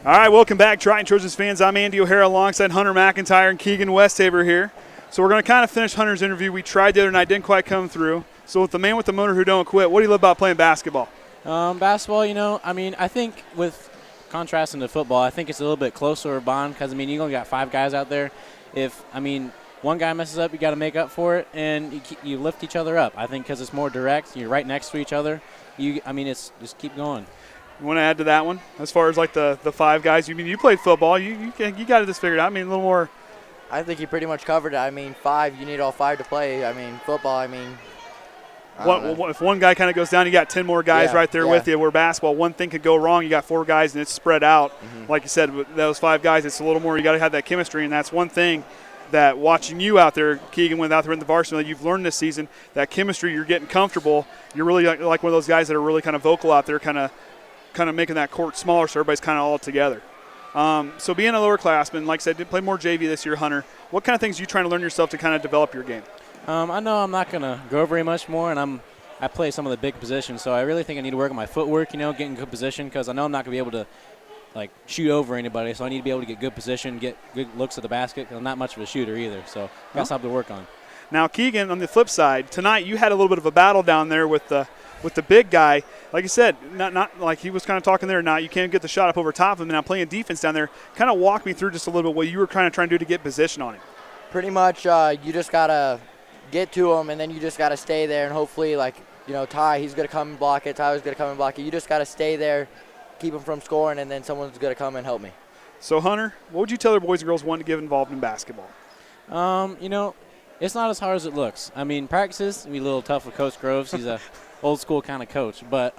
All right, welcome back, Triton Trojans fans. I'm Andy O'Hara alongside Hunter McIntyre and Keegan Westafer here. So we're going to kind of finish Hunter's interview. We tried the other night, didn't quite come through. So with the man with the motor who don't quit, what do you love about playing basketball? Basketball, I think with contrasting to football, I think it's a little bit closer bond because, you only got 5 guys out there. If, one guy messes up, you got to make up for it, and you lift each other up. I think because it's more direct, you're right next to each other. It's just keep going. You want to add to that one as far as like the 5 guys? You played football. You got this figured out. A little more. I think you pretty much covered it. 5, you need all 5 to play. Football, if one guy kind of goes down, you got 10 more guys right there with you. Where basketball, one thing could go wrong. You got 4 guys, and it's spread out. Like you said, with those 5 guys, it's a little more. You got to have that chemistry, and that's one thing that watching you out there, Keegan, went out there in the varsity, that you've learned this season, that chemistry, you're getting comfortable. You're really like one of those guys that are really kind of vocal out there, kind of making that court smaller so everybody's kind of all together. So being a lower classman, like I said, did play more JV this year, Hunter. What kind of things are you trying to learn yourself to kind of develop your game? I know I'm not going to grow very much more, and I play some of the big positions, so I really think I need to work on my footwork, get in good position, because I know I'm not going to be able to shoot over anybody, so I need to be able to get good position, get good looks at the basket, because I'm not much of a shooter either, so got something to work on. Now, Keegan, on the flip side, tonight you had a little bit of a battle down there with the big guy. Like you said, not like he was kind of talking there. Now you can't get the shot up over top of him. And I'm playing defense down there. Kind of walk me through just a little bit what you were kind of trying to do to get position on him. Pretty much, you just gotta get to him, and then you just gotta stay there, and hopefully, Tye, he's gonna come and block it. Tyler's gonna come and block it. You just gotta stay there, keep him from scoring, and then someone's gonna come and help me. So Hunter, what would you tell the boys and girls wanting to get involved in basketball? It's not as hard as it looks. Practices be a little tough with Coach Groves. He's a old school kind of coach, but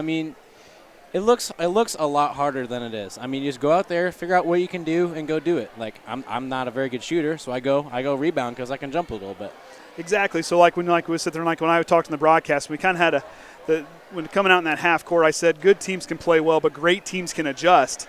it looks a lot harder than it is. You just go out there, figure out what you can do, and go do it. I'm not a very good shooter, so I go rebound because I can jump a little bit. Exactly. So when we sit there, when I talked in the broadcast, we kind of had when coming out in that half court, I said good teams can play well, but great teams can adjust.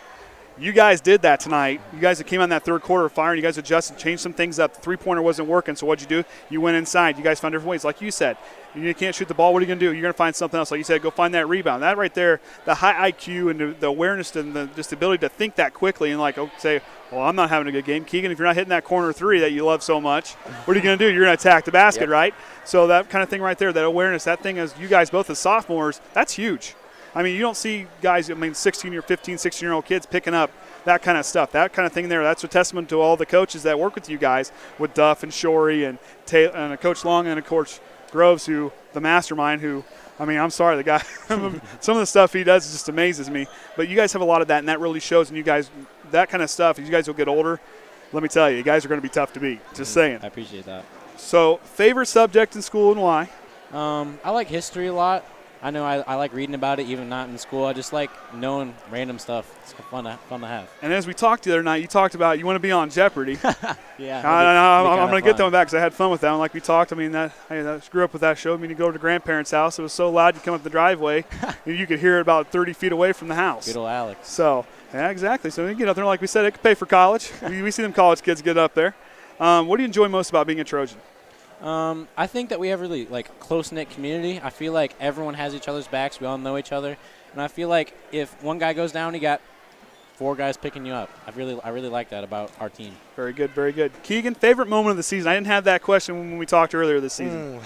You guys did that tonight. You guys that came out in that third quarter firing, you guys adjusted, changed some things up. The three-pointer wasn't working, so what'd you do? You went inside. You guys found different ways. Like you said, you can't shoot the ball. What are you going to do? You're going to find something else. Like you said, go find that rebound. That right there, the high IQ and the awareness and the ability to think that quickly and say, well, I'm not having a good game. Keegan, if you're not hitting that corner 3 that you love so much, what are you going to do? You're going to attack the basket, right? So that kind of thing right there, that awareness, that thing as you guys both as sophomores, that's huge. You don't see guys, 15 or 15, 16-year-old kids picking up that kind of stuff, that kind of thing there. That's a testament to all the coaches that work with you guys, with Duff and Schori and Taylor, and Coach Long and, of course, Groves, who the mastermind, who, I'm sorry, the guy, some of the stuff he does just amazes me. But you guys have a lot of that, and that really shows. And you guys, that kind of stuff, as you guys will get older, let me tell you, you guys are going to be tough to beat. Just saying. I appreciate that. So, favorite subject in school and why? I like history a lot. I know I like reading about it, even not in school. I just like knowing random stuff. It's fun to have. And as we talked the other night, you talked about you want to be on Jeopardy. Yeah. I'm going to get that one back because I had fun with that one. Like we talked, I grew up with that show. You go to grandparents' house. It was so loud you come up the driveway, and you could hear it about 30 feet away from the house. Good old Alex. So, yeah, exactly. So you get up there, like we said, it could pay for college. we see them college kids get up there. What do you enjoy most about being a Trojan? I think that we have really close-knit community. I feel like everyone has each other's backs. We all know each other, and I feel like if one guy goes down, you got 4 guys picking you up. I really like that about our team. Very good, very good. Keegan, favorite moment of the season? I didn't have that question when we talked earlier this season.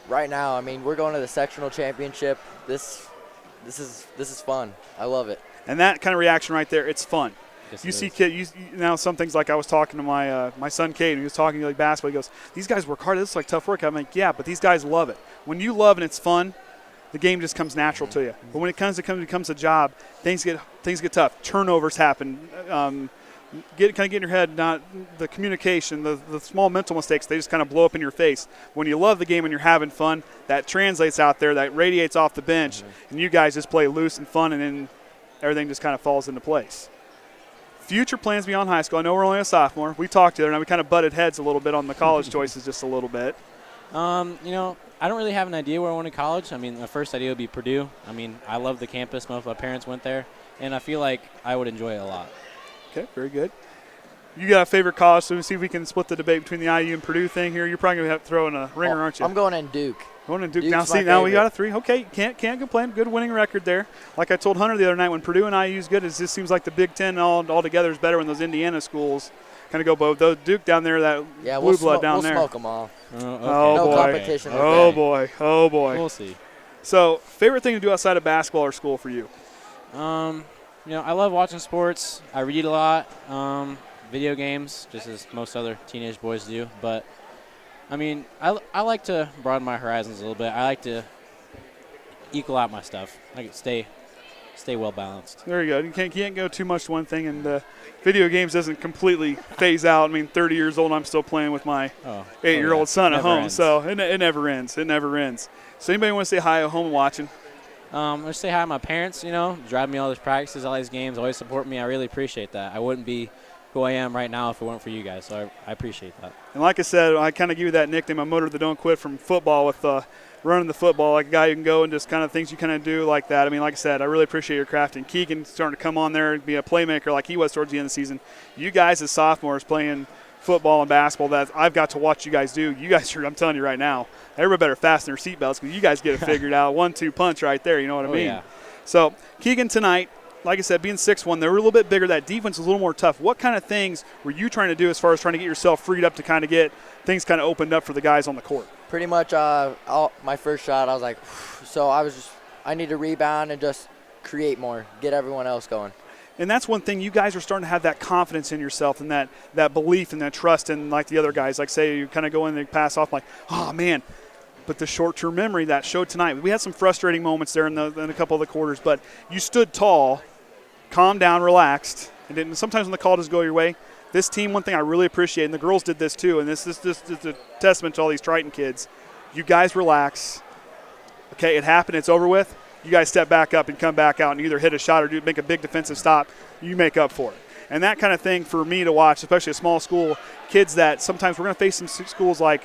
Right now, we're going to the sectional championship. This is fun. I love it. And that kind of reaction right there, it's fun. Yes, you see kids now some things like I was talking to my son Kaden, he was talking like basketball. He goes, these guys work hard. This is like tough work. I'm like, yeah, but these guys love it. When you love and it's fun, the game just comes natural to you. But when it becomes a job, things get tough. Turnovers happen. Get in your head. Not the communication, the small mental mistakes. They just kind of blow up in your face. When you love the game and you're having fun, that translates out there. That radiates off the bench, and you guys just play loose and fun, and then everything just kind of falls into place. Future plans beyond high school. I know we're only a sophomore. We talked to her, and we kind of butted heads a little bit on the college choices just a little bit. I don't really have an idea where I want to college. My first idea would be Purdue. I love the campus. Most of my parents went there, and I feel like I would enjoy it a lot. Okay, very good. You got a favorite college, so we see if we can split the debate between the IU and Purdue thing here. You're probably going to have to throw in a ringer, aren't you? I'm going in Duke. Going to Duke Duke's down. my See, now we favorite. got a 3. Okay, can't complain. Good winning record there. Like I told Hunter the other night, when Purdue and IU's good, it just seems like the Big Ten all together is better when those Indiana schools kind of go both. Those Duke down there, that blue blood down there. We'll smoke them all. Okay. Oh, No boy. competition. Oh, boy. Oh, boy. We'll see. So, favorite thing to do outside of basketball or school for you? I love watching sports. I read a lot. Video games, just as most other teenage boys do. But, I like to broaden my horizons a little bit. I like to equal out my stuff. I can stay well balanced. There you go. You can't go too much to one thing, and video games doesn't completely phase out. 30 years old, I'm still playing with my 8-year-old son at home, so it never ends. It never ends. So anybody want to say hi at home watching? I just say hi to my parents, drive me all these practices, all these games, always support me. I really appreciate that. I wouldn't be who I am right now if it weren't for you guys, so I appreciate that. And like I said, I kind of give you that nickname, a motor that don't quit, from football, with running the football, like a guy who can go and just kind of things you kind of do like that. Like I said, I really appreciate your crafting. Keegan starting to come on there and be a playmaker like he was towards the end of the season. You guys as sophomores playing football and basketball that I've got to watch you guys do. You guys are, I'm telling you right now, everybody better fasten their seatbelts because you guys get it figured out. 1-2 punch right there, you know what I mean? Yeah. So, Keegan, tonight, like I said, being 6'1", they were a little bit bigger. That defense was a little more tough. What kind of things were you trying to do as far as trying to get yourself freed up to kind of get things kind of opened up for the guys on the court? Pretty much my first shot, I was like, so I need to rebound and just create more, get everyone else going. And that's one thing, you guys are starting to have that confidence in yourself and that belief and that trust in like the other guys. Like say you kind of go in and pass off like, oh, man. But the short-term memory that showed tonight, we had some frustrating moments there in a couple of the quarters, but you stood tall, calmed down, relaxed, and didn't. Sometimes when the call doesn't go your way, this team, one thing I really appreciate, and the girls did this too, and this is a testament to all these Triton kids, you guys relax. Okay, it happened, it's over with. You guys step back up and come back out and either hit a shot or make a big defensive stop. You make up for it. And that kind of thing for me to watch, especially a small school, kids that sometimes we're going to face some schools like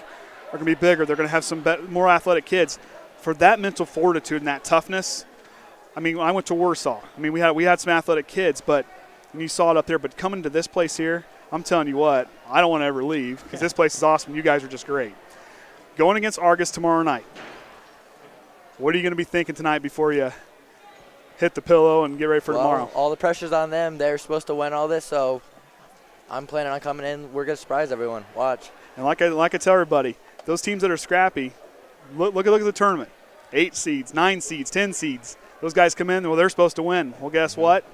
are going to be bigger. They're going to have some more athletic kids. For that mental fortitude and that toughness, I went to Warsaw. We had some athletic kids, but and you saw it up there. But coming to this place here, I'm telling you what, I don't want to ever leave because this place is awesome. You guys are just great. Going against Argus tomorrow night, what are you going to be thinking tonight before you hit the pillow and get ready for tomorrow? All the pressure's on them. They're supposed to win all this, so I'm planning on coming in. We're going to surprise everyone. Watch. And like I tell everybody, those teams that are scrappy, look at the tournament. 8 seeds, 9 seeds, 10 seeds. Those guys come in, well, they're supposed to win. Well, guess what?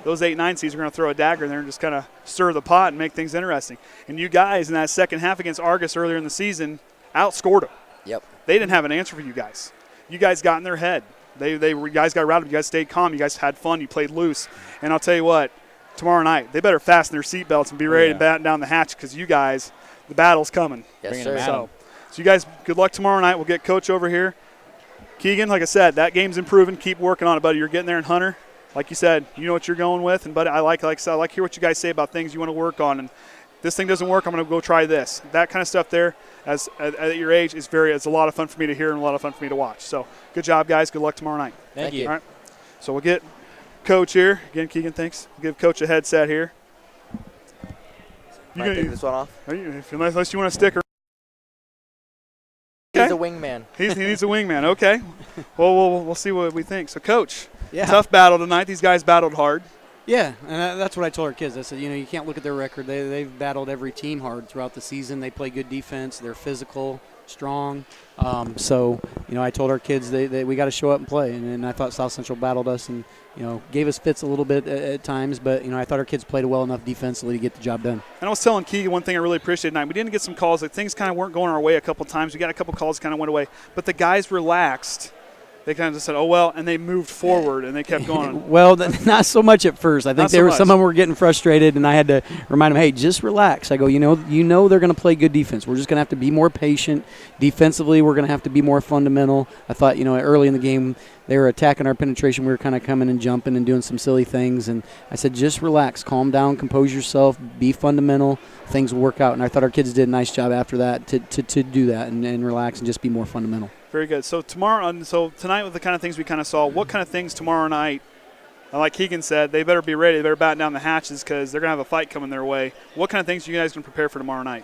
Those 8, 9 seeds are going to throw a dagger in there and just kind of stir the pot and make things interesting. And you guys in that second half against Argus earlier in the season outscored them. Yep. They didn't have an answer for you guys. You guys got in their head. You guys got routed. You guys stayed calm. You guys had fun. You played loose. And I'll tell you what, tomorrow night, they better fasten their seatbelts and be ready to batten down the hatch because you guys, the battle's coming. Yes, sir. So you guys, good luck tomorrow night. We'll get Coach over here. Keegan, like I said, that game's improving. Keep working on it, buddy. You're getting there. And Hunter, like you said, you know what you're going with. And buddy, I like to hear what you guys say about things you want to work on. And this thing doesn't work, I'm going to go try this. That kind of stuff there at your age it's a lot of fun for me to hear and a lot of fun for me to watch. So good job, guys. Good luck tomorrow night. Thank you. All right. So we'll get Coach here. Again, Keegan, thanks. We'll give Coach a headset here. Might take this one off. Unless you want to stick around. He's a wingman. He needs a wingman. Okay. Well, we'll see what we think. So, Coach, Yeah. tough battle tonight. These guys battled hard. Yeah, and that's what I told our kids. I said, you can't look at their record. They've battled every team hard throughout the season. They play good defense. They're physical, strong. So, I told our kids we got to show up and play. And I thought South Central battled us and, gave us fits a little bit at times. But, I thought our kids played well enough defensively to get the job done. And I was telling Keegan one thing I really appreciated tonight. We didn't get some calls. Like things kind of weren't going our way a couple times. We got a couple calls kind of went away. But the guys relaxed. They kind of just said, oh, well, and they moved forward, and they kept going. Well, not so much at first. I think some of them were getting frustrated, and I had to remind them, hey, just relax. I go, you know they're going to play good defense. We're just going to have to be more patient. Defensively, we're going to have to be more fundamental. I thought, early in the game, they were attacking our penetration. We were kind of coming and jumping and doing some silly things. And I said, just relax, calm down, compose yourself, be fundamental. Things will work out. And I thought our kids did a nice job after that to do that and relax and just be more fundamental. Very good. So tonight with the kind of things we kind of saw, what kind of things tomorrow night, like Keegan said, they better be ready. They better batten down the hatches because they're going to have a fight coming their way. What kind of things are you guys going to prepare for tomorrow night?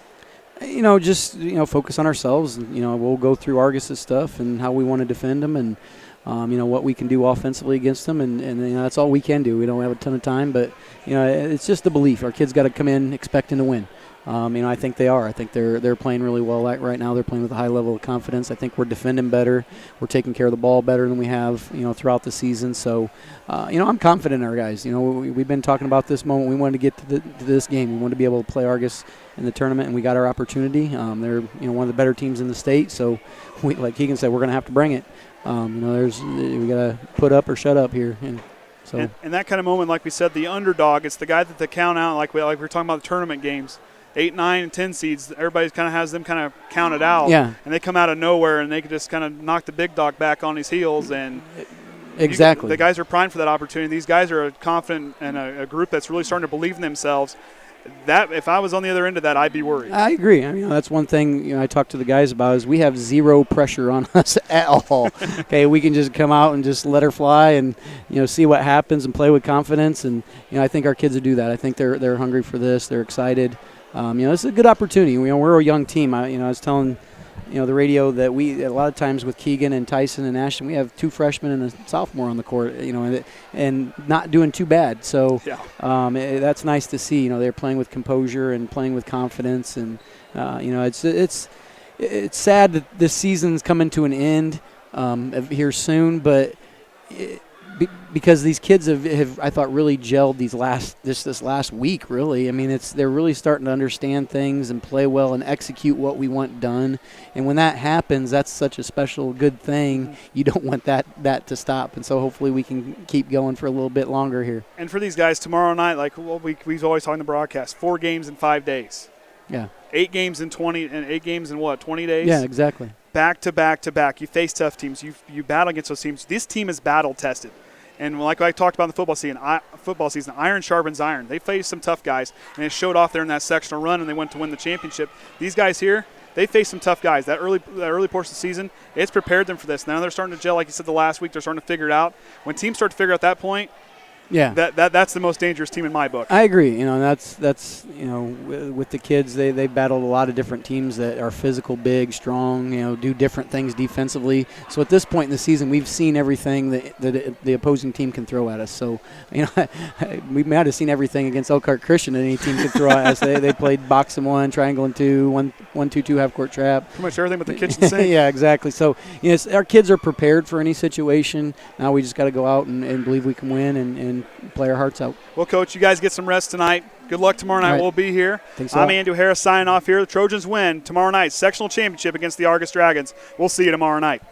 Just focus on ourselves. And, we'll go through Argus's stuff and how we want to defend them, and what we can do offensively against them, and that's all we can do. We don't have a ton of time, but it's just the belief. Our kids got to come in expecting to win. I think they are. I think they're playing really well right now. They're playing with a high level of confidence. I think we're defending better. We're taking care of the ball better than we have, throughout the season. So, I'm confident in our guys. We've been talking about this moment. We wanted to get to this game. We wanted to be able to play Argus in the tournament, and we got our opportunity. They're one of the better teams in the state. So, like Keegan said, we're going to have to bring it. We got to put up or shut up here. And that kind of moment, like we said, the underdog, it's the guy that they count out, like we were talking about the tournament games. 8, 9, and 10 seeds, everybody kind of has them kind of counted out. Yeah. And they come out of nowhere, and they can just kind of knock the big dog back on his heels. And exactly. The guys are primed for that opportunity. These guys are confident and a group that's really starting to believe in themselves. That if I was on the other end of that, I'd be worried. I agree. That's one thing I talk to the guys about is we have zero pressure on us at all. Okay, we can just come out and just let her fly and see what happens and play with confidence. And I think our kids will do that. I think they're hungry for this. They're excited. This is a good opportunity. We're a young team. I was telling the radio that we a lot of times with Keegan and Tyson and Ashton, we have 2 freshmen and a sophomore on the court, and not doing too bad. So that's nice to see. They're playing with composure and playing with confidence, and it's sad that this season's coming to an end here soon, but. Because these kids have I thought really gelled this last week really. They're really starting to understand things and play well and execute what we want done. And when that happens, that's such a special good thing. You don't want that to stop. And so hopefully we can keep going for a little bit longer here. And for these guys tomorrow night, like we've always talked in the broadcast, 4 games in 5 days. Yeah. 8 games in 20 and 8 games in 20 days? Yeah, exactly. Back to back to back. You face tough teams. You battle against those teams. This team is battle tested. And like I talked about in the football season, iron sharpens iron. They faced some tough guys, and it showed off there in that sectional run, and they went to win the championship. These guys here, they faced some tough guys. That early portion of the season, it's prepared them for this. Now they're starting to gel, like you said, the last week. They're starting to figure it out. When teams start to figure out that point, that's the most dangerous team in my book. I agree. That's with the kids, they battled a lot of different teams that are physical, big, strong, do different things defensively. So at this point in the season, we've seen everything that the opposing team can throw at us. So we might have seen everything against Elkhart Christian that any team could throw at us. They played box and 1, triangle and 2, 1-2-2 half court trap. Pretty much everything but the kitchen sink. Yeah, exactly. So our kids are prepared for any situation. Now we just got to go out and believe we can win and play our hearts out. Well, Coach, you guys get some rest tonight. Good luck tomorrow night. Right. We'll be here. I'm Andrew Harris signing off here. The Trojans win tomorrow night. Sectional championship against the Argus Dragons. We'll see you tomorrow night.